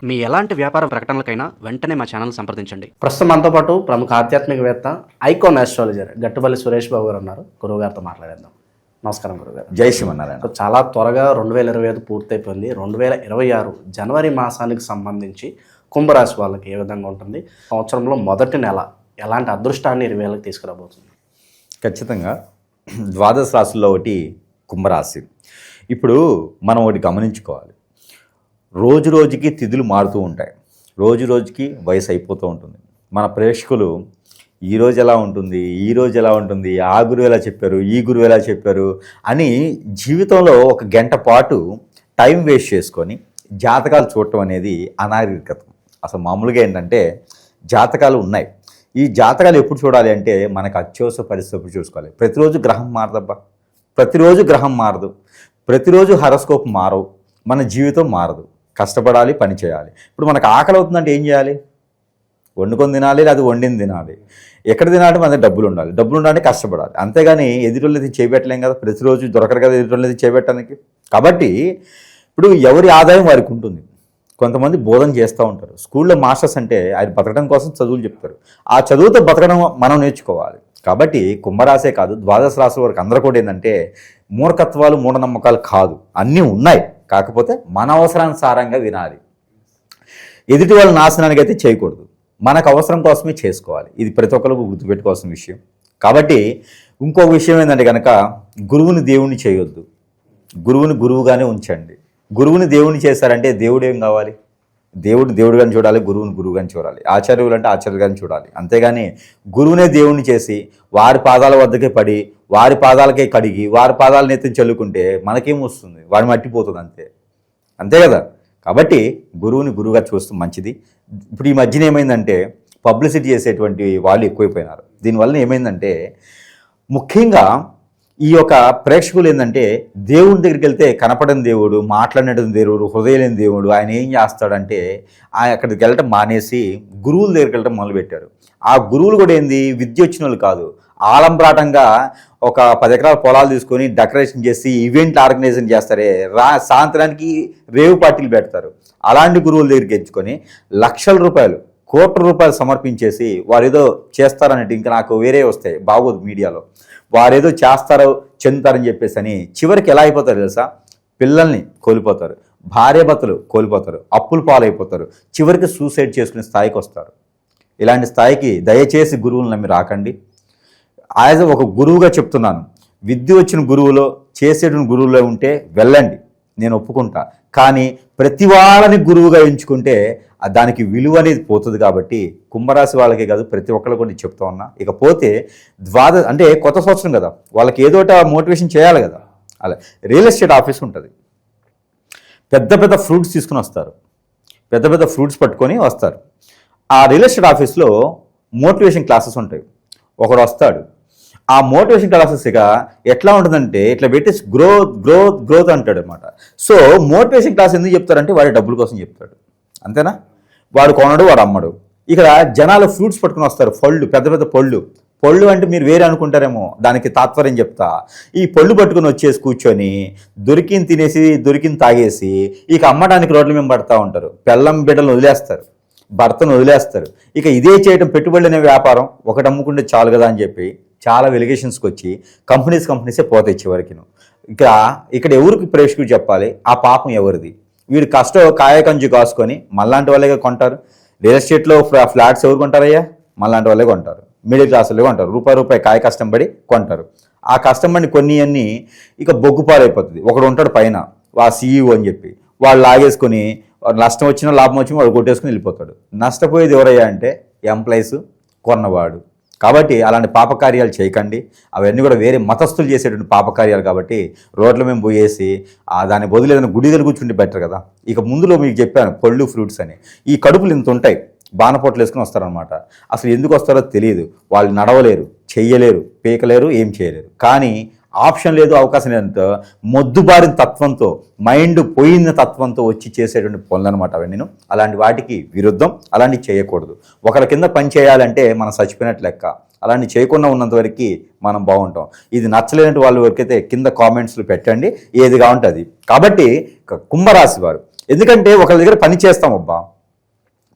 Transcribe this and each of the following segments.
మీ ఎలాంటి వ్యాపార ప్రకటనలకైనా వెంటనే మా ఛానల్ సంప్రదించండి. ప్రస్తుతం మనతో పాటు ప్రముఖ ఆధ్యాత్మికవేత్త ఐకాన్ ఆస్ట్రాలజర్ గట్టుపల్లి సురేష్ బాబు గారు ఉన్నారు. గురువు గారితో మాట్లాడేద్దాం. నమస్కారం గురుగారు. జై శ్రీమన్నారాయణ. చాలా త్వరగా 2025 పూర్తయిపోయింది. 2026 జనవరి మాసానికి సంబంధించి కుంభరాశి వాళ్ళకి ఏ విధంగా ఉంటుంది, సంవత్సరంలో మొదటి నెల ఎలాంటి అదృష్టాన్ని 20,000కి తీసుకురాబోతుంది? ఖచ్చితంగా ద్వాదశ రాశుల్లో ఒకటి కుంభరాశి. ఇప్పుడు మనం ఒకటి గమనించుకోవాలి, రోజు రోజుకి తిథులు మారుతూ ఉంటాయి, రోజు రోజుకి వయసు అయిపోతూ ఉంటుంది. మన ప్రేక్షకులు ఈరోజు ఎలా ఉంటుంది, ఈరోజు ఎలా ఉంటుంది, ఆ గురువు ఎలా చెప్పారు, ఈ గురువు ఎలా చెప్పారు అని జీవితంలో ఒక గంట పాటు టైం వేస్ట్ చేసుకొని జాతకాలు చూడటం అనేది అనాగరికతం. అసలు మామూలుగా ఏంటంటే జాతకాలు ఉన్నాయి, ఈ జాతకాలు ఎప్పుడు చూడాలి అంటే మనకు అత్యవసర పరిస్థితి చూసుకోవాలి. ప్రతిరోజు గ్రహం మారదబ్బా, ప్రతిరోజు గ్రహం మారదు, ప్రతిరోజు హరస్కోప్ మారవు, మన జీవితం మారదు. కష్టపడాలి, పని చేయాలి. ఇప్పుడు మనకు ఆకలి అవుతుందంటే ఏం చేయాలి? వండుకొని తినాలి, లేదా వండింది తినాలి. ఎక్కడ తినాలంటే మన డబ్బులు ఉండాలి, డబ్బులు ఉండాలంటే కష్టపడాలి. అంతేగాని ఎదురుళ్ళది చేయబెట్టలేం కదా, ప్రతిరోజు దొరకరు కదా ఎదురుళ్ళది చేయబెట్టడానికి. కాబట్టి ఇప్పుడు ఎవరి ఆదాయం వారికి ఉంటుంది. కొంతమంది బోధన చేస్తూ ఉంటారు, స్కూల్లో మాస్టర్స్ అంటే ఆయన బతకడం కోసం చదువులు చెప్తారు, ఆ చదువుతో బతకడం మనం నేర్చుకోవాలి. కాబట్టి కుంభరాశే కాదు, ద్వాదశ రాశుల వరకు అందరూ కూడా ఏంటంటే మూర్ఖత్వాలు మూఢనమ్మకాలు కాదు, అన్నీ ఉన్నాయి. కాకపోతే మన అవసరానుసారంగా వినాలి. ఎదుటి వాళ్ళ నాశనానికి అయితే చేయకూడదు, మనకు అవసరం కోసమే చేసుకోవాలి. ఇది ప్రతి ఒక్కరికి గుర్తుపెట్టుకోవాల్సిన విషయం. కాబట్టి ఇంకొక విషయం ఏంటంటే కనుక గురువుని దేవుణ్ణి చేయొద్దు, గురువుని గురువుగానే ఉంచండి. గురువుని దేవుని చేశారంటే దేవుడు ఏం కావాలి? దేవుడుగాని చూడాలి, గురువుని గురువుగాని చూడాలి, ఆచార్యులు అంటే ఆచార్యులుగాని చూడాలి. అంతేగాని గురువునే దేవుణ్ణి చేసి వారి పాదాల వద్దకే పడి వారి పాదాలకే కడిగి వారి పాదాలను ఎత్తి చల్లుకుంటే మనకేం వస్తుంది? వాడి మట్టిపోతుంది, అంతే కదా. కాబట్టి గురువుని గురువుగా చూస్తూ మంచిది. ఇప్పుడు ఈ మధ్యన ఏమైందంటే పబ్లిసిటీ చేసేటువంటి వాళ్ళు ఎక్కువైపోయినారు. దీనివల్ల ఏమైందంటే ముఖ్యంగా ఈ యొక్క ప్రేక్షకులు ఏంటంటే దేవుడి దగ్గరికి వెళ్తే కనపడని దేవుడు, మాట్లాడినటువంటి దేవుడు, హృదయం లేని దేవుడు, ఆయన ఏం చేస్తాడంటే అక్కడికి వెళ్ళటం మానేసి గురువుల దగ్గరికి వెళ్ళటం మొదలుపెట్టారు. ఆ గురువులు కూడా ఏంది, విద్య వచ్చిన వాళ్ళు కాదు, ఆలంబ్రాటంగా ఒక 10 ఎకరాల పొలాలు తీసుకొని డెకరేషన్ చేసి ఈవెంట్లు ఆర్గనైజేషన్ చేస్తారే, సాయంత్రానికి రేవు పార్టీలు పెడతారు. అలాంటి గురువుల దగ్గరికి ఎంచుకొని లక్షల రూపాయలు, కోట్ల రూపాయలు సమర్పించేసి వారు ఏదో చేస్తారన్నట్టు, ఇంకా నాకు వేరే వస్తాయి బాగోదు మీడియాలో, వారేదో చేస్తారో చెందుతారని చెప్పేసి అని చివరికి ఎలా అయిపోతారు తెలుసా? పిల్లల్ని కోల్పోతారు, భార్యాభర్తలు కోల్పోతారు, అప్పులు పాలైపోతారు, చివరికి సూసైడ్ చేసుకునే స్థాయికి వస్తారు. ఇలాంటి స్థాయికి దయచేసి గురువులను నమ్మి రాకండి. యాజ్ ఒక గురువుగా చెప్తున్నాను, విద్య వచ్చిన గురువులో చేసేటువంటి గురువులో ఉంటే వెళ్ళండి, నేను ఒప్పుకుంటా. కానీ ప్రతి వాళ్ళని గురువుగా ఎంచుకుంటే దానికి విలువ అనేది పోతుంది. కాబట్టి కుంభరాశి వాళ్ళకే కాదు, ప్రతి ఒక్కరు కూడా చెప్తా ఉన్నా. ఇకపోతే అంటే కొత్త సంవత్సరం కదా, వాళ్ళకి ఏదో మోటివేషన్ చేయాలి కదా. అలా రియల్ ఎస్టేట్ ఆఫీస్ ఉంటుంది, పెద్ద పెద్ద ఫ్రూట్స్ తీసుకుని వస్తారు, పెద్ద పెద్ద ఫ్రూట్స్ పట్టుకొని వస్తారు. ఆ రియల్ ఎస్టేట్ ఆఫీస్లో మోటివేషన్ క్లాసెస్ ఉంటాయి. ఒకడు వస్తాడు, ఆ మోటివేషన్ క్లాసెస్ ఇక ఎట్లా ఉంటుందంటే ఇట్లా పెట్టి గ్రోత్ గ్రోత్ గ్రోత్ అంటాడు అనమాట. సో మోటివేషన్ క్లాస్ ఎందుకు చెప్తారంటే వాడి డబ్బుల కోసం చెప్తాడు, అంతేనా? వాడు కొనడు, వాడు అమ్మడు. ఇక్కడ జనాలు ఫ్రూట్స్ పట్టుకుని వస్తారు, పళ్ళు, పెద్ద పెద్ద పళ్ళు అంటే మీరు వేరే అనుకుంటారేమో, దానికి తాత్పర్యం చెప్తా. ఈ పళ్ళు పట్టుకుని వచ్చేసి కూర్చొని దొరికింది తినేసి దొరికింది తాగేసి ఇక అమ్మడానికి రోడ్ల మీద పడతా ఉంటారు. పెళ్ళం బిడ్డలను వదిలేస్తారు, భర్తను వదిలేస్తారు. ఇక ఇదే చేయటం పెట్టుబడులు అనే వ్యాపారం, ఒకటి అమ్ముకుంటే చాలు కదా అని చెప్పి చాలా వెలిగేషన్స్కి వచ్చి కంపెనీసే పోతాయి చివరికి. ఇక్కడ ఎవరికి ప్రేక్షకులు చెప్పాలి, ఆ పాపం ఎవరిది? వీడు కాయకంజు కాసుకొని మళ్ళాంటి వాళ్ళే కొంటారు. రియల్ ఎస్టేట్లో ఫ్లాట్స్ ఎవరు కొంటారయ్యా? మళ్ళాంటి వాళ్ళే కొంటారు, మిడిల్ క్లాస్ వాళ్ళే కొంటారు, రూపాయి కాయ కష్టం పడి కొంటారు. ఆ కష్టం పడి కొన్ని అన్నీ ఇక బొగ్గుపాలైపోతుంది. ఒకడు ఉంటాడు పైన, ఆ CEO అని చెప్పి, వాళ్ళు లాగేసుకొని నష్టం వచ్చినా లాభం వచ్చినా వాడు కొట్టేసుకుని వెళ్ళిపోతాడు. నష్టపోయేది ఎవరయ్యా అంటే ఎంప్లాయీస్, కొన్నవాడు. కాబట్టి అలాంటి పాపకార్యాలు చేయకండి. అవన్నీ కూడా వేరే మతస్థులు చేసేటువంటి పాపకార్యాలు. కాబట్టి రోడ్ల మేము పోయేసి దాని బదులు ఏదైనా గుడి దగ్గర కూర్చుంటే బెటర్ కదా. ఇక ముందులో మీకు చెప్పాను పళ్ళు ఫ్రూట్స్ అని, ఈ కడుపులు ఇంత ఉంటాయి, బాణపోట్లు వేసుకుని వస్తారనమాట. అసలు ఎందుకు వస్తారో తెలియదు, వాళ్ళు నడవలేరు, చెయ్యలేరు, పీకలేరు, ఏం చేయలేరు. కానీ ఆప్షన్ లేదు, అవకాశం లేదంటే మొద్దుబారిన తత్వంతో, మైండ్ పోయిన తత్వంతో వచ్చి చేసేటువంటి పనులు అనమాట అవన్నీ. అలాంటి వాటికి విరుద్ధం, అలాంటివి చేయకూడదు. ఒకరి కింద పని చేయాలంటే మనం చచ్చిపోయినట్లు లెక్క. అలాంటి చేయకుండా ఉన్నంత వరకు మనం బాగుంటాం. ఇది నచ్చలేని వాళ్ళ వరకైతే కింద కామెంట్స్లు పెట్టండి, ఏదిగా ఉంటుంది. కాబట్టి కుంభరాశి వారు ఎందుకంటే ఒకరి దగ్గర పని చేస్తాం అబ్బా,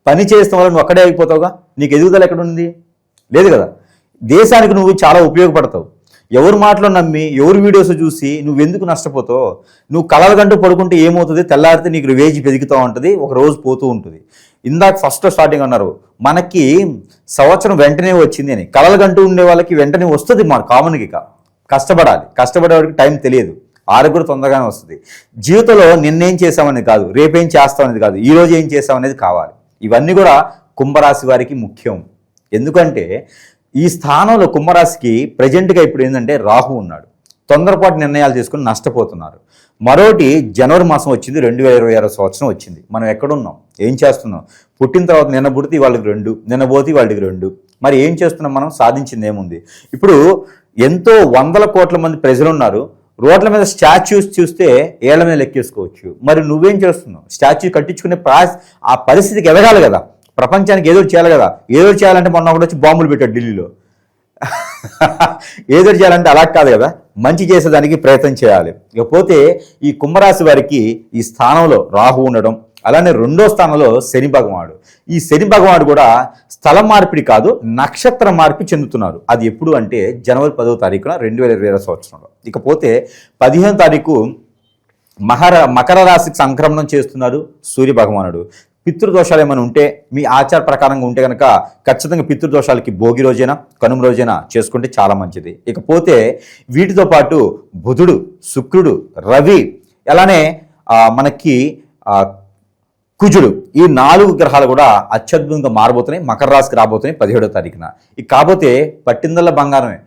పని చేస్తాం వల్ల నువ్వు అక్కడే అయిపోతావుగా, నీకు ఎదుగుదల ఎక్కడ ఉంది? లేదు కదా. దేశానికి నువ్వు చాలా ఉపయోగపడతావు. ఎవరు మాటలో నమ్మి ఎవరు వీడియోస్ చూసి నువ్వెందుకు నష్టపోతావు? నువ్వు కలలుగంటూ పడుకుంటే ఏమవుతుంది? తెల్లారితే నీకు వేజ్ పెరుగుతూ ఉంటుంది, ఒక రోజు పోతూ ఉంటుంది. ఇందాక ఫస్ట్ స్టార్టింగ్ అన్నారు మనకి సంవత్సరం వెంటనే వచ్చింది అని. కలలుగంటూ ఉండే వాళ్ళకి వెంటనే వస్తుంది, మన కామన్గా కష్టపడాలి. కష్టపడేవాడికి టైం తెలియదు, ఆరోగ్యం తొందరగానే వస్తుంది. జీవితంలో నిన్నేం చేసామనేది కాదు, రేపేం చేస్తామనేది కాదు, ఈరోజు ఏం చేస్తామనేది కావాలి. ఇవన్నీ కూడా కుంభరాశి వారికి ముఖ్యం. ఎందుకంటే ఈ స్థానంలో కుంభరాశికి ప్రజెంట్గా ఇప్పుడు ఏంటంటే రాహు ఉన్నాడు. తొందరపాటు నిర్ణయాలు తీసుకుని నష్టపోతున్నారు. మరోటి జనవరి మాసం వచ్చింది, 2026 సంవత్సరం వచ్చింది. మనం ఎక్కడున్నాం, ఏం చేస్తున్నాం? పుట్టిన తర్వాత నిన్న పుడితే వాళ్ళకి 2, నిన్న పోతే వాళ్ళకి 2. మరి ఏం చేస్తున్నాం? మనం సాధించింది ఏముంది? ఇప్పుడు ఎంతో 100 కోట్ల మంది ప్రజలు ఉన్నారు. రోడ్ల మీద స్టాచ్యూస్ చూస్తే ఏళ్ల మీద లెక్కేసుకోవచ్చు. మరి నువ్వేం చేస్తున్నావు? స్టాచ్యూ కట్టించుకునే ఆ పరిస్థితికి ఎదగాలి కదా. ప్రపంచానికి ఏదో చేయాలి కదా. ఏదో చేయాలంటే మొన్న ఒకటి వచ్చి బాంబులు పెట్టాడు ఢిల్లీలో. ఏదో చేయాలంటే అలా కాదు కదా, మంచి చేసేదానికి ప్రయత్నం చేయాలి. ఇకపోతే ఈ కుంభరాశి వారికి ఈ స్థానంలో రాహు ఉండడం, అలానే 2వ స్థానంలో శని భగవానుడు. ఈ శని భగవానుడు కూడా స్థల మార్పిడి కాదు, నక్షత్ర మార్పిడి చెందుతున్నారు. అది ఎప్పుడు అంటే జనవరి 10వ తారీఖున 2026 సంవత్సరంలో. ఇకపోతే 15వ తారీఖు మకర రాశికి సంక్రమణం చేస్తున్నారు సూర్య భగవానుడు. పితృదోషాలు ఏమైనా ఉంటే మీ ఆచార ప్రకారంగా ఉంటే కనుక ఖచ్చితంగా పితృదోషాలకి భోగి రోజైనా కనుమ రోజైనా చేసుకుంటే చాలా మంచిది. ఇకపోతే వీటితో పాటు బుధుడు, శుక్రుడు, రవి, అలానే మనకి కుజుడు, ఈ 4 గ్రహాలు కూడా అత్యద్భుతంగా మారబోతున్నాయి. మకర రాశికి రాబోతున్నాయి 17వ తారీఖున. ఇక కాకపోతే పట్టిందల్లా బంగారమే.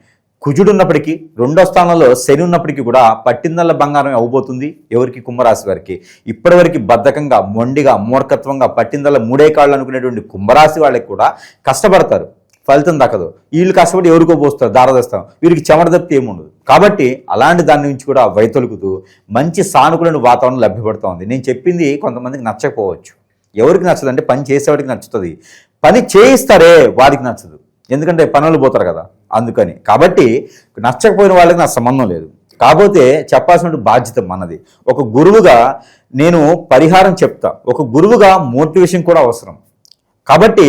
కుజుడు ఉన్నప్పటికీ 2వ స్థానంలో శని ఉన్నప్పటికీ కూడా పట్టిందల్ల బంగారమే అవబోతుంది ఎవరికి? కుంభరాశి వారికి. ఇప్పటివరకు బద్ధకంగా, మొండిగా, మూర్ఖత్వంగా పట్టిందల్ల 3 కాళ్ళు అనుకునేటువంటి కుంభరాశి వాళ్ళకి కూడా కష్టపడతారు, ఫలితం దక్కదు. వీళ్ళు కష్టపడి ఎవరికో పోస్తారు, దారదస్తాం, వీరికి చెమట తప్పితే ఏముండదు. కాబట్టి అలాంటి దాని నుంచి కూడా వైతొలుగుతూ మంచి సానుకూలమైన వాతావరణం లభ్యపడుతూ ఉంది. నేను చెప్పింది కొంతమందికి నచ్చకపోవచ్చు. ఎవరికి నచ్చదంటే పని చేసేవాడికి నచ్చుతుంది, పని చేయిస్తారే వాడికి నచ్చదు. ఎందుకంటే పనులు పోతారు కదా, అందుకని. కాబట్టి నచ్చకపోయిన వాళ్ళకి నా సంబంధం లేదు. కాకపోతే చెప్పాల్సిన బాధ్యత మనది. ఒక గురువుగా నేను పరిహారం చెప్తా, ఒక గురువుగా మోటివేషన్ కూడా అవసరం. కాబట్టి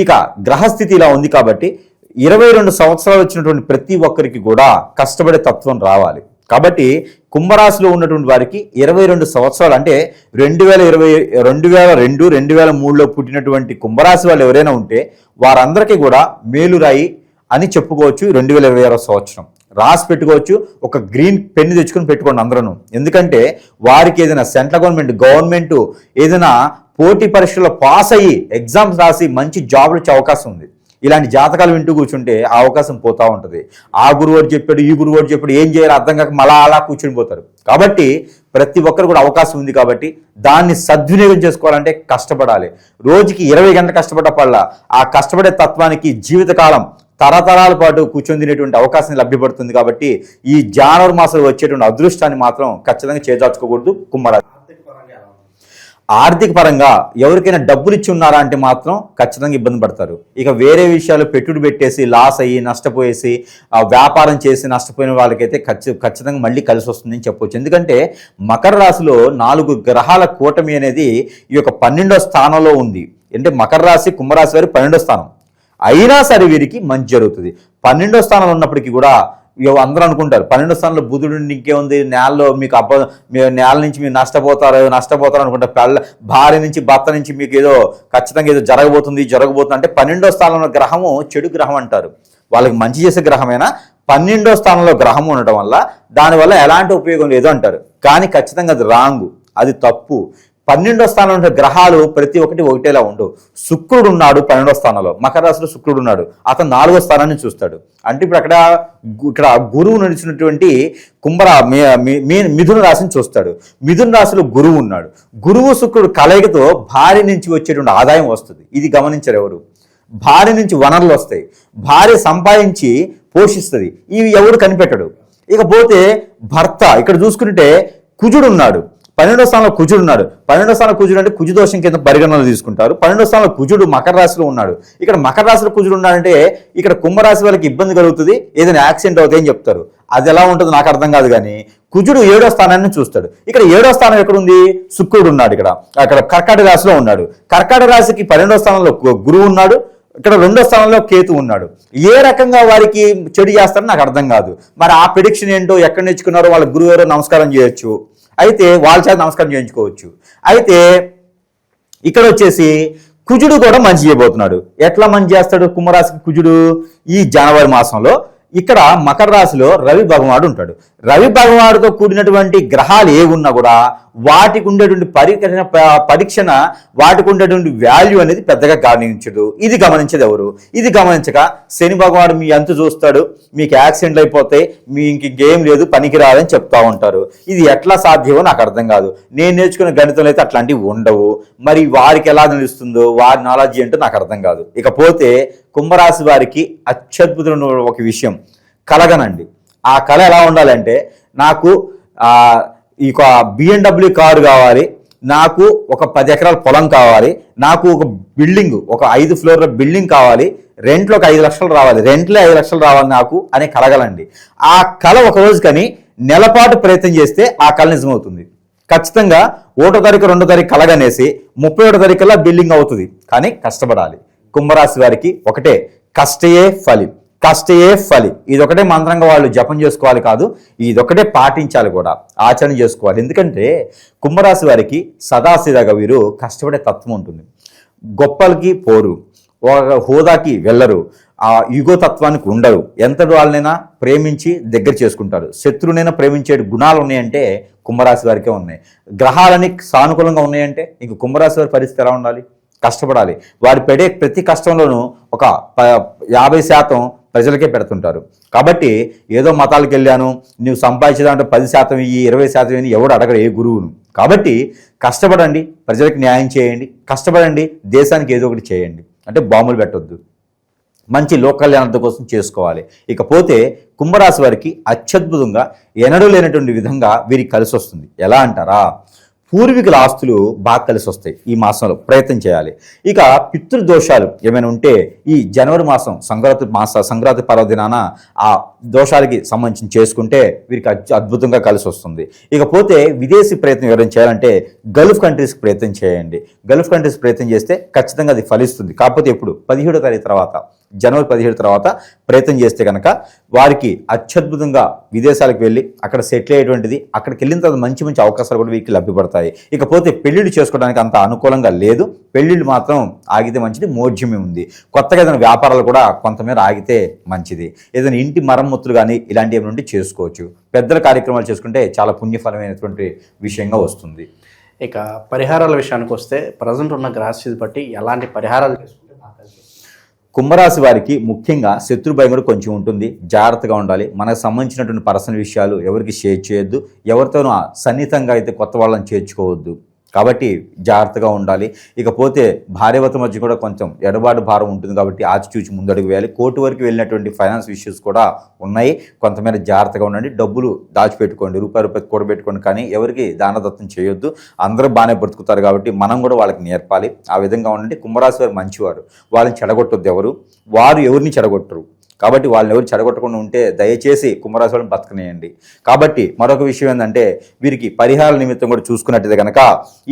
ఇక గ్రహస్థితి ఇలా ఉంది కాబట్టి 22 సంవత్సరాలు వచ్చినటువంటి ప్రతి ఒక్కరికి కూడా కష్టపడే తత్వం రావాలి. కాబట్టి కుంభరాశిలో ఉన్నటువంటి వారికి 22 సంవత్సరాలు అంటే 2002, 2003లో పుట్టినటువంటి కుంభరాశి వాళ్ళు ఎవరైనా ఉంటే వారందరికీ కూడా మేలురాయి అని చెప్పుకోవచ్చు. 2026 సంవత్సరం రాసి పెట్టుకోవచ్చు. ఒక గ్రీన్ పెన్ తెచ్చుకొని పెట్టుకోండి అందరూ. ఎందుకంటే వారికి ఏదైనా సెంట్రల్ గవర్నమెంట్ ఏదైనా పోటీ పరీక్షల్లో పాస్ అయ్యి ఎగ్జామ్స్ రాసి మంచి జాబ్లు వచ్చే అవకాశం ఉంది. ఇలాంటి జాతకాలు వింటూ కూర్చుంటే ఆ అవకాశం పోతూ ఉంటుంది. ఆ గురువు చెప్పాడు, ఈ గురువు చెప్పాడు, ఏం చేయాలో అర్థం కాక మళ్ళా అలా కూర్చుని పోతారు. కాబట్టి ప్రతి ఒక్కరు కూడా అవకాశం ఉంది కాబట్టి దాన్ని సద్వినియోగం చేసుకోవాలంటే కష్టపడాలి. రోజుకి 20 గంటలు కష్టపడ్డ ఆ కష్టపడే తత్వానికి జీవితకాలం తరతరాల పాటు కూర్చొని తినేటువంటి అవకాశం లభ్యపడుతుంది. కాబట్టి ఈ జనవరి మాసంలో వచ్చేటువంటి అదృష్టాన్ని మాత్రం ఖచ్చితంగా చేజార్చుకోకూడదు కుంభరాశి. ఆర్థిక పరంగా ఎవరికైనా డబ్బులు ఇచ్చి ఉన్నారా అంటే మాత్రం ఖచ్చితంగా ఇబ్బంది పడతారు. ఇక వేరే విషయాలు పెట్టుబడి పెట్టేసి లాస్ అయ్యి నష్టపోయేసి వ్యాపారం చేసి నష్టపోయిన వాళ్ళకైతే ఖచ్చితంగా మళ్ళీ కలిసి వస్తుందని చెప్పవచ్చు. ఎందుకంటే మకర రాశిలో 4 గ్రహాల కూటమి అనేది ఈ యొక్క 12వ స్థానంలో ఉంది. అంటే మకర రాశి కుంభరాశి వారి 12వ స్థానం అయినా సరే వీరికి మంచి జరుగుతుంది. 12వ స్థానంలో ఉన్నప్పటికీ కూడా అందరూ అనుకుంటారు 12వ స్థానంలో బుధుడు ఇంకేముంది, నేలలో మీకు నేల నుంచి మీరు నష్టపోతారు అనుకుంటారు. భార్య నుంచి భర్త నుంచి మీకు ఏదో ఖచ్చితంగా ఏదో జరగబోతుంది అంటే 12వ స్థానంలో గ్రహము చెడు గ్రహం అంటారు. వాళ్ళకి మంచి చేసే గ్రహమైనా 12వ స్థానంలో గ్రహం ఉండటం వల్ల దానివల్ల ఎలాంటి ఉపయోగం లేదు అంటారు. కానీ ఖచ్చితంగా అది రాంగు, అది తప్పు. 12వ స్థానంలో గ్రహాలు ప్రతి ఒక్కటి ఒకటేలా ఉండవు. శుక్రుడు ఉన్నాడు 12వ స్థానంలో, మకర రాశిలో శుక్రుడు ఉన్నాడు, అతను 4వ స్థానాన్ని చూస్తాడు. అంటే ఇప్పుడు ఇక్కడ గురువు నడిచినటువంటి మిథున రాశిని చూస్తాడు. మిథున రాశిలో గురువు ఉన్నాడు. గురువు శుక్రుడు కలయికతో భార్య నుంచి వచ్చేటువంటి ఆదాయం వస్తుంది. ఇది గమనించరు ఎవరు. భార్య నుంచి వనరులు వస్తాయి, భార్య సంపాదించి పోషిస్తుంది. ఇవి ఎవరు కనిపెట్టడు. ఇకపోతే భర్త ఇక్కడ చూసుకుంటే కుజుడు ఉన్నాడు, 12వ స్థానంలో కుజుడు ఉన్నాడు. 12వ స్థానంలో కుజుడు అంటే కుజు దోషం కింద పరిగణనలు తీసుకుంటారు. 12వ స్థానంలో కుజుడు మకర రాశిలో ఉన్నాడు. ఇక్కడ మకర రాశిలో కుజుడు ఉన్నాడంటే ఇక్కడ కుంభరాశి వాళ్ళకి ఇబ్బంది కలుగుతుంది, ఏదైనా యాక్సిడెంట్ అవుతాయి అని చెప్తారు. అది ఎలా ఉంటుందో నాకు అర్థం కాదు. కానీ కుజుడు 7వ స్థానాన్ని చూస్తాడు. ఇక్కడ 7వ స్థానం ఎక్కడుంది? శుక్రుడు ఉన్నాడు. అక్కడ కర్కాటక రాశిలో ఉన్నాడు. కర్కాటక రాశికి 12వ స్థానంలో గురువు ఉన్నాడు. ఇక్కడ 2వ స్థానంలో కేతు ఉన్నాడు. ఏ రకంగా వారికి చెడు చేస్తారో నాకు అర్థం కాదు. మరి ఆ ప్రిడిక్షన్ ఏంటో ఎక్కడ నేర్చుకున్నారో వాళ్ళ గురువు ఎవరో నమస్కారం చేయొచ్చు, అయితే వాళ్ళ చేత నమస్కారం చేయించుకోవచ్చు. అయితే ఇక్కడ వచ్చేసి కుజుడు కూడా మంచి చేయబోతున్నాడు. ఎట్లా మంచి చేస్తాడు కుంభరాశికి కుజుడు? ఈ జనవరి మాసంలో ఇక్కడ మకర రాశిలో రవి భగవానుడు ఉంటాడు. రవి భగవానుడితో కూడినటువంటి గ్రహాలు ఏ ఉన్నా కూడా వాటికి ఉండేటువంటి పరీక్షణ వాటికి ఉండేటువంటి వాల్యూ అనేది పెద్దగా గమనించడు. ఇది గమనించేది ఎవరు? ఇది గమనించక శని భగవానుడు మీ అంతు చూస్తాడు, మీకు యాక్సిడెంట్లు అయిపోతాయి, మీ ఇంకేం లేదు, పనికి రాదని చెప్తా ఉంటారు. ఇది ఎట్లా సాధ్యమో నాకు అర్థం కాదు. నేను నేర్చుకున్న గణితంలో అయితే అట్లాంటివి ఉండవు. మరి వారికి ఎలా తెలుస్తుందో వారి నాలెడ్జ్ ఏంటో నాకు అర్థం కాదు. ఇకపోతే కుంభరాశి వారికి అత్యద్భుతమైన ఒక విషయం కలగనండి. ఆ కళ ఎలా ఉండాలంటే, నాకు ఈ BMW కారు కావాలి, నాకు ఒక 10 ఎకరాల పొలం కావాలి, నాకు ఒక బిల్డింగ్, ఒక 5 ఫ్లోర్ల బిల్డింగ్ కావాలి, రెంట్లో ఒక 5 లక్షలు రావాలి, రెంట్లో 5 లక్షలు రావాలి నాకు అనే కలగలండి. ఆ కళ ఒక రోజు కానీ నెలపాటు ప్రయత్నం చేస్తే ఆ కళ నిజమవుతుంది. ఖచ్చితంగా 1వ తారీఖు 2వ తారీఖు కలగనేసి 31వ తారీఖులా బిల్డింగ్ అవుతుంది. కానీ కష్టపడాలి. కుంభరాశి వారికి ఒకటే, కష్టయే ఫలి, కష్టయే ఫలి. ఇదొకటే మంత్రంగా వాళ్ళు జపం చేసుకోవాలి కాదు, ఇదొకటే పాటించాలి కూడా, ఆచరణ చేసుకోవాలి. ఎందుకంటే కుంభరాశి వారికి సదాశిదాగా వీరు కష్టపడే తత్వం ఉంటుంది. గొప్పలకి పోరు, హోదాకి వెళ్ళరు, ఆ యుగో తత్వానికి ఉండరు. ఎంతటి వాళ్ళనైనా ప్రేమించి దగ్గర చేసుకుంటారు. శత్రువునైనా ప్రేమించే గుణాలు ఉన్నాయంటే కుంభరాశి వారికే ఉన్నాయి. గ్రహాలని సానుకూలంగా ఉన్నాయంటే ఇంక కుంభరాశి వారి పరిస్థితి ఎలా ఉండాలి? కష్టపడాలి. వారు పెడే ప్రతి కష్టంలోనూ ఒక 50% ప్రజలకే పెడుతుంటారు. కాబట్టి ఏదో మతాలకు వెళ్ళాను, నువ్వు సంపాదించేదాంట్లో 10% ఇయ్యి, 20% ఇయ్యి ఎవడు అడగరు ఏ గురువును. కాబట్టి కష్టపడండి, ప్రజలకు న్యాయం చేయండి, కష్టపడండి, దేశానికి ఏదో ఒకటి చేయండి. అంటే బాంబులు పెట్టొద్దు, మంచి లోక కళ్యాణం కోసం చేసుకోవాలి. ఇకపోతే కుంభరాశి వారికి అత్యద్భుతంగా ఎన్నడూ లేనటువంటి విధంగా వీరికి కలిసి వస్తుంది. ఎలా అంటారా? పూర్వీకుల ఆస్తులు బాగా కలిసి వస్తాయి. ఈ మాసంలో ప్రయత్నం చేయాలి. ఇక పితృదోషాలు ఏమైనా ఉంటే ఈ జనవరి మాసం సంక్రాంతి పర్వదినాన ఆ దోషాలకి సంబంధించి చేసుకుంటే వీరికి అద్భుతంగా కలిసి వస్తుంది. ఇకపోతే విదేశీ ప్రయత్నం ఎవరైనా చేయాలంటే గల్ఫ్ కంట్రీస్కి ప్రయత్నం చేయండి. గల్ఫ్ కంట్రీస్ ప్రయత్నం చేస్తే ఖచ్చితంగా అది ఫలిస్తుంది. కాకపోతే ఎప్పుడు? 17వ తారీఖు తర్వాత, జనవరి 17 తర్వాత ప్రయత్నం చేస్తే కనుక వారికి అత్యద్భుతంగా విదేశాలకు వెళ్ళి అక్కడ సెటిల్ అయ్యేటువంటిది, అక్కడికి వెళ్ళిన తర్వాత మంచి మంచి అవకాశాలు కూడా వీరికి లభ్యపడతాయి. ఇకపోతే పెళ్లిళ్ళు చేసుకోవడానికి అంత అనుకూలంగా లేదు. పెళ్లిళ్ళు మాత్రం ఆగితే మంచిది, మోడ్యమే ఉంది. కొత్తగా ఏదైనా వ్యాపారాలు కూడా కొంతమేర ఆగితే మంచిది. ఏదైనా ఇంటి మరమ్మతులు కానీ ఇలాంటివి ఏమైనా ఉంటే చేసుకోవచ్చు. పెద్దల కార్యక్రమాలు చేసుకుంటే చాలా పుణ్యఫలమైనటువంటి విషయంగా వస్తుంది. ఇక పరిహారాల విషయానికి వస్తే ప్రజెంట్ ఉన్న గ్రహస్థితి బట్టి ఎలాంటి పరిహారాలు చేసుకుంటే కుంభరాశి వారికి ముఖ్యంగా శత్రు భయం కూడా కొంచెం ఉంటుంది. జాగ్రత్తగా ఉండాలి. మనకు సంబంధించినటువంటి పర్సనల్ విషయాలు ఎవరికి షేర్ చేయొద్దు. ఎవరితోనూ సన్నిహితంగా అయితే కొత్త వాళ్ళని చేర్చుకోవద్దు. కాబట్టి జాగ్రత్తగా ఉండాలి. ఇకపోతే భార్యాభర్తల మధ్య కూడా కొంచెం ఎడబాటు భారం ఉంటుంది. కాబట్టి ఆచితూచి ముందడుగు వేయాలి. కోర్టు వరకు వెళ్ళినటువంటి ఫైనాన్స్ ఇష్యూస్ కూడా ఉన్నాయి. కొంతమేర జాగ్రత్తగా ఉండండి. డబ్బులు దాచిపెట్టుకోండి, రూపాయి కూడబెట్టుకోండి. కానీ ఎవరికి దానదత్తం చేయొద్దు. అందరూ బాగానే బ్రతుకుతారు కాబట్టి మనం కూడా వాళ్ళకి నేర్పాలి. ఆ విధంగా ఉండండి. కుంభరాశి వారు మంచివారు, వాళ్ళని చెడగొట్టొద్దు. వారు ఎవరిని చెడగొట్టరు. కాబట్టి వాళ్ళని ఎవరు చెడగొట్టకుండా ఉంటే దయచేసి కుంభరాశి వాళ్ళని బతకనేయండి. కాబట్టి మరొక విషయం ఏంటంటే వీరికి పరిహారాల నిమిత్తం కూడా చూసుకున్నట్టయితే కనుక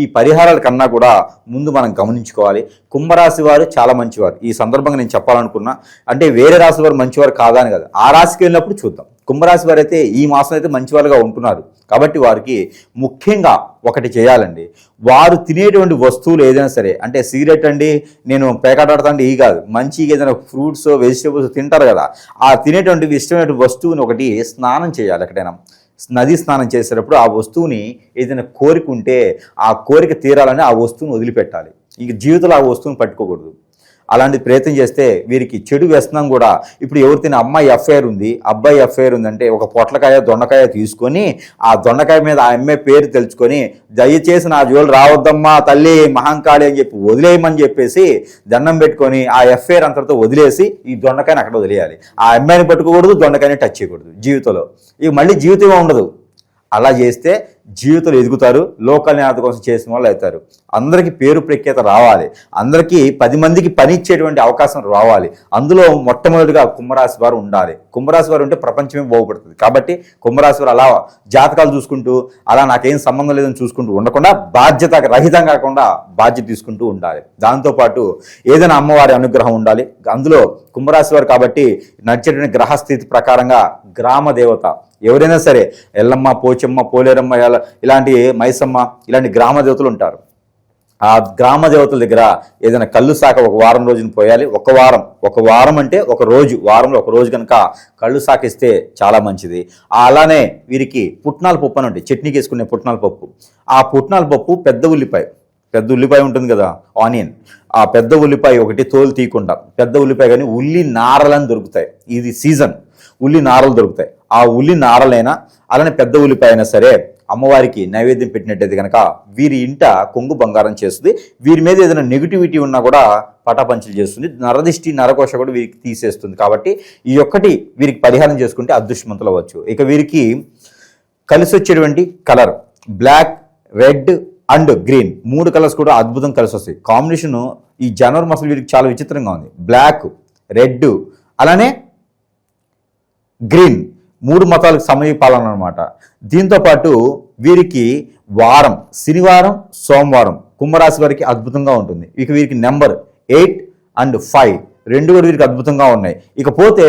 ఈ పరిహారాల కన్నా కూడా ముందు మనం గమనించుకోవాలి. కుంభరాశి వారు చాలా మంచివారు. ఈ సందర్భంగా నేను చెప్పాలనుకున్నా, అంటే వేరే రాశి వారు మంచివారు కాదా అని కాదు, ఆ రాశికి వెళ్ళినప్పుడు చూద్దాం. కుంభరాశి వారు అయితే ఈ మాసం అయితే మంచివారుగా ఉంటున్నారు. కాబట్టి వారికి ముఖ్యంగా ఒకటి చేయాలండి. వారు తినేటువంటి వస్తువులు ఏదైనా సరే, అంటే సిగరెట్ అండి, నేను పేకాటాడుతాండి ఈ కాదు, మంచి ఏదైనా ఫ్రూట్స్ వెజిటేబుల్స్ తింటారు కదా, ఆ తినేటువంటి ఇష్టమైన వస్తువుని ఒకటి స్నానం చేయాలి. ఎక్కడైనా నది స్నానం చేసేటప్పుడు ఆ వస్తువుని ఏదైనా కోరిక ఉంటే ఆ కోరిక తీరాలని ఆ వస్తువుని వదిలిపెట్టాలి. ఇంక జీవితంలో ఆ వస్తువుని పట్టుకోకూడదు. అలాంటి ప్రయత్నం చేస్తే వీరికి చెడు వ్యసనం కూడా, ఇప్పుడు ఎవరితోనే అమ్మాయి ఎఫ్ఐఆర్ ఉంది, అబ్బాయి ఎఫ్ఐఆర్ ఉందంటే ఒక పొట్లకాయ దొండకాయ తీసుకొని ఆ దొండకాయ మీద ఆ అమ్మాయి పేరు తెలుసుకొని దయచేసి నా జోలు రావద్దమ్మా తల్లి మహంకాళి అని చెప్పి వదిలేయమని చెప్పేసి దండం పెట్టుకొని ఆ ఎఫ్ఐఆర్ అంతటితో వదిలేసి ఈ దొండకాయని అక్కడ వదిలేయాలి. ఆ అమ్మాయిని పట్టుకోకూడదు, దొండకాయని టచ్ చేయకూడదు జీవితంలో. ఇక మళ్ళీ జీవితమే ఉండదు. అలా చేస్తే జీవితంలో ఎదుగుతారు, లోకల్ జ్ఞాత కోసం చేసిన వాళ్ళు అవుతారు. అందరికీ పేరు ప్రఖ్యాత రావాలి, అందరికీ 10 మందికి పని ఇచ్చేటువంటి అవకాశం రావాలి. అందులో మొట్టమొదటిగా కుంభరాశి వారు ఉండాలి. కుంభరాశి వారు ఉంటే ప్రపంచమే బాగుపడుతుంది. కాబట్టి కుంభరాశి వారు అలా జాతకాలు చూసుకుంటూ అలా నాకేం సంబంధం లేదని చూసుకుంటూ ఉండకుండా బాధ్యత రహితం కాకుండా బాధ్యత తీసుకుంటూ ఉండాలి. దాంతోపాటు ఏదైనా అమ్మవారి అనుగ్రహం ఉండాలి. అందులో కుంభరాశి వారు కాబట్టి నడిచేటువంటి గ్రహస్థితి ప్రకారంగా గ్రామ దేవత ఎవరైనా సరే ఎల్లమ్మ, పోచమ్మ, పోలేరమ్మ, ఇలాంటి మైసమ్మ ఇలాంటి గ్రామ దేవతలు ఉంటారు. ఆ గ్రామ దేవతల దగ్గర ఏదైనా కళ్ళు శాఖ ఒక వారం రోజున పోయాలి. ఒక వారం అంటే ఒక రోజు, వారంలో ఒక రోజు కనుక కళ్ళు శాఖ ఇస్తే చాలా మంచిది. అలానే వీరికి పుట్నాల పప్పు అని ఉంటాయి, చట్నీకి వేసుకునే పుట్నాల పప్పు. ఆ పుట్నాల పప్పు పెద్ద ఉల్లిపాయ ఉంటుంది కదా, ఆనియన్, ఆ పెద్ద ఉల్లిపాయ ఒకటి తోలు తీయకుండా పెద్ద ఉల్లిపాయ కానీ ఉల్లి నారలని దొరుకుతాయి. ఇది సీజన్, ఉల్లి నారలు దొరుకుతాయి. ఆ ఉల్లి నారలైనా అలానే పెద్ద ఉల్లిపాయ అయినా సరే అమ్మవారికి నైవేద్యం పెట్టినట్టయితే కనుక వీరి ఇంట కొంగు బంగారం చేస్తుంది. వీరి మీద ఏదైనా నెగిటివిటీ ఉన్నా కూడా పటాపంచలు చేస్తుంది. నరదిష్టి, నరకోశ కూడా వీరికి తీసేస్తుంది. కాబట్టి ఈ ఒక్కటి వీరికి పరిహారం చేసుకుంటే అదృష్టవంతులు అవ్వచ్చు. ఇక వీరికి కలిసి వచ్చేటువంటి colour black, red and green, 3 colours కూడా అద్భుతం కలిసి వస్తాయి. కాంబినేషన్ ఈ జనవరి మాసం వీరికి చాలా విచిత్రంగా ఉంది. బ్లాక్, రెడ్ అలానే గ్రీన్ 3 మతాలకు సమీపాలన అనమాట. దీంతోపాటు వీరికి వారం శనివారం, సోమవారం కుంభరాశి వారికి అద్భుతంగా ఉంటుంది. ఇక వీరికి నెంబర్ 8 అండ్ 5 రెండు కూడా వీరికి అద్భుతంగా ఉన్నాయి. ఇకపోతే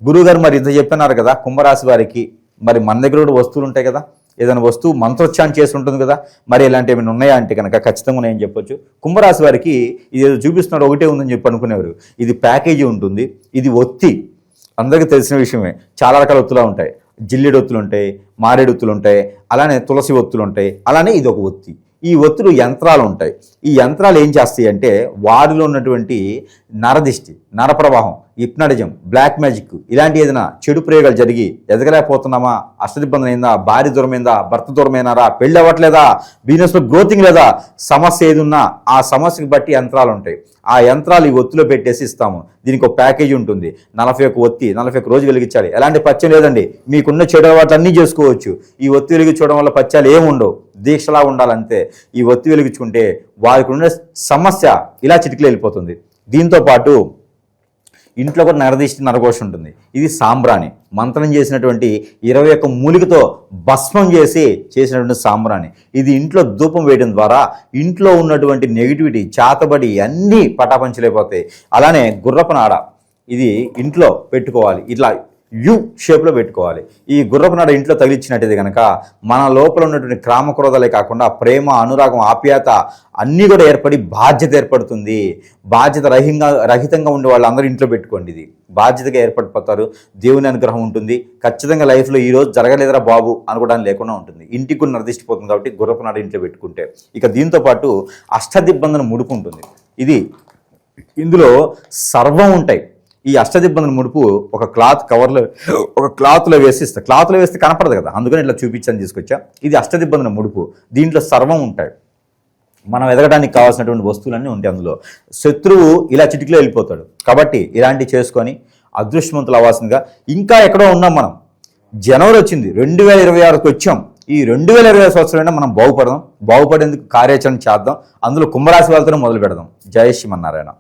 గురువుగారు మరి ఇంత చెప్పినారు కదా కుంభరాశి వారికి, మరి మన దగ్గర కూడా వస్తువులు ఉంటాయి కదా, ఏదైనా వస్తువు మంత్రోచ్చారణ చేసి ఉంటుంది కదా, మరి ఇలాంటి ఏమైనా ఉన్నాయా అంటే కనుక ఖచ్చితంగా ఉన్నాయని చెప్పొచ్చు. కుంభరాశి వారికి ఇది ఏదో చూపిస్తున్నాడు ఒకటే ఉందని చెప్పి అనుకునేవారు. ఇది ప్యాకేజీ ఉంటుంది. ఇది ఒత్తి, అందరికీ తెలిసిన విషయమే. చాలా రకాల ఒత్తులు ఉంటాయి. జిల్లేడు ఒత్తులు ఉంటాయి, మారేడు ఒత్తులు ఉంటాయి, అలానే తులసి ఒత్తులు ఉంటాయి. అలానే ఇది ఒక ఒత్తి. ఈ ఒత్తులు యంత్రాలు ఉంటాయి. ఈ యంత్రాలు ఏం చేస్తాయి అంటే వారిలో ఉన్నటువంటి నరదిష్టి, నరప్రవాహం, హిప్నాటిజం, బ్లాక్ మ్యాజిక్ ఇలాంటి ఏదైనా చెడు ప్రయోగాలు జరిగి ఎదగలేకపోతున్నామా, అష్టదిబ్బంది అయిందా, భార్య దూరమైందా, భర్త దూరమైనారా, పెళ్ళి అవ్వట్లేదా, బిజినెస్లో గ్రోతింగ్ లేదా, సమస్య ఏది ఉన్నా ఆ సమస్యకు బట్టి యంత్రాలు ఉంటాయి. ఆ యంత్రాలు ఈ ఒత్తిలో పెట్టేసి ఇస్తాము. దీనికి ఒక ప్యాకేజీ ఉంటుంది. 41 ఒత్తి 41 రోజు వెలిగించాలి. ఎలాంటి పచ్చం లేదండి, మీకున్న చెడు అలవాట్లు అన్నీ చేసుకోవచ్చు. ఈ ఒత్తి వెలిగించడం వల్ల పచ్చాలు ఏముండవు, దీక్షలా ఉండాలంతే. ఈ ఒత్తి వెలిగించుకుంటే వారికి ఉన్న సమస్య ఇలా చిటికలు వెళ్ళిపోతుంది. దీంతోపాటు ఇంట్లో కూడా నరదిష్టి, నరఘోష ఉంటుంది. ఇది సాంబ్రాణి, మంత్రం చేసినటువంటి 21 మూలికతో భస్మం చేసినటువంటి సాంబ్రాణి. ఇది ఇంట్లో ధూపం వేయడం ద్వారా ఇంట్లో ఉన్నటువంటి నెగిటివిటీ, చాతబడి అన్నీ పటాపంచలైపోతాయి. అలానే గుర్రపు నాడ, ఇది ఇంట్లో పెట్టుకోవాలి. ఇట్లా యు షేప్లో పెట్టుకోవాలి. ఈ గుర్రపు నాడ ఇంట్లో తగిలించినట్టయితే కనుక మన లోపల ఉన్నటువంటి క్రామక్రోధాలే కాకుండా ప్రేమ, అనురాగం, ఆప్యాయత అన్నీ కూడా ఏర్పడి బాధ్యత ఏర్పడుతుంది. బాధ్యత రహితంగా ఉండే వాళ్ళందరూ ఇంట్లో పెట్టుకోండి. ఇది బాధ్యతగా ఏర్పడిపోతారు. దేవుని అనుగ్రహం ఉంటుంది. ఖచ్చితంగా లైఫ్లో ఈరోజు జరగలేదురా బాబు అనుకోవడానికి లేకుండా ఉంటుంది. ఇంటికి కూడా నిర్దిష్టిపోతుంది. కాబట్టి గుర్రపు నాడ ఇంట్లో పెట్టుకుంటే. ఇక దీంతోపాటు అష్టదిబ్బందన ముడుపు ఉంటుంది. ఇందులో సర్వం ఉంటాయి. ఈ అష్టదిబ్బందన ముడుపు ఒక క్లాత్లో వేసి ఇస్తా. క్లాత్లో వేస్తే కనపడదు కదా, అందుకని ఇట్లా చూపించని తీసుకొచ్చా. ఇది అష్టదిబ్బందన ముడుపు. దీంట్లో సర్వం ఉంటాయి. మనం ఎదగడానికి కావాల్సినటువంటి వస్తువులన్నీ ఉంటాయి అందులో. శత్రువు ఇలా చిటికలో వెళ్ళిపోతాడు. కాబట్టి ఇలాంటివి చేసుకొని అదృష్టవంతులు అవ్వాల్సిందిగా. ఇంకా ఎక్కడో ఉన్నాం మనం. జనవరి వచ్చింది, 2026కి వచ్చాం. ఈ 2026 సంవత్సరంలో మనం బాగుపడేందుకు కార్యాచరణ చేద్దాం. అందులో కుంభరాశి వాళ్ళతోనే మొదలు పెడదాం. జై శ్రీమన్నారాయణ.